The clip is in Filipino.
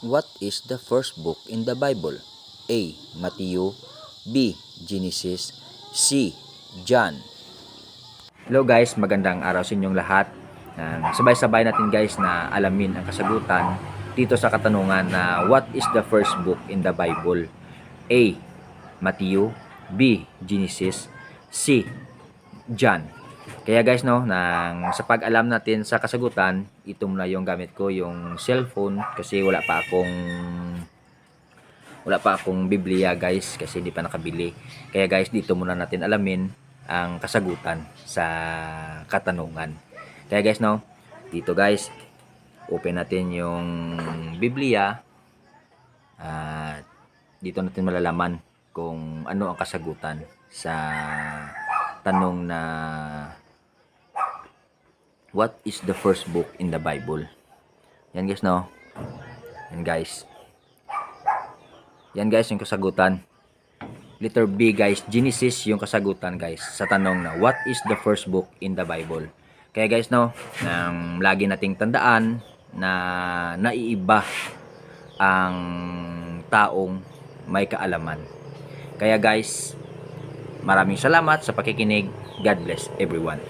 What is the first book in the Bible? A. Matthew. B. Genesis. C. John. Hello guys, magandang araw sa inyong lahat. Sabay-sabay natin guys na alamin ang kasagutan dito sa katanungan na what is the first book in the Bible? A. Matthew. B. Genesis. C. John. Kaya guys sa pag-alam natin sa kasagutan, ito muna yung gamit ko, yung cellphone, kasi wala pa akong Biblia guys, kasi hindi pa nakabili. Kaya guys, dito muna natin alamin ang kasagutan sa katanungan. Kaya guys dito guys, open natin yung Biblia at dito natin malalaman kung ano ang kasagutan sa tanong na what is the first book in the Bible. Yan guys Yan guys yung kasagutan. Letter B guys, Genesis yung kasagutan guys sa tanong na what is the first book in the Bible. Kaya guys lagi nating tandaan na naiiba ang taong may kaalaman. Kaya guys, maraming salamat sa pakikinig. God bless everyone.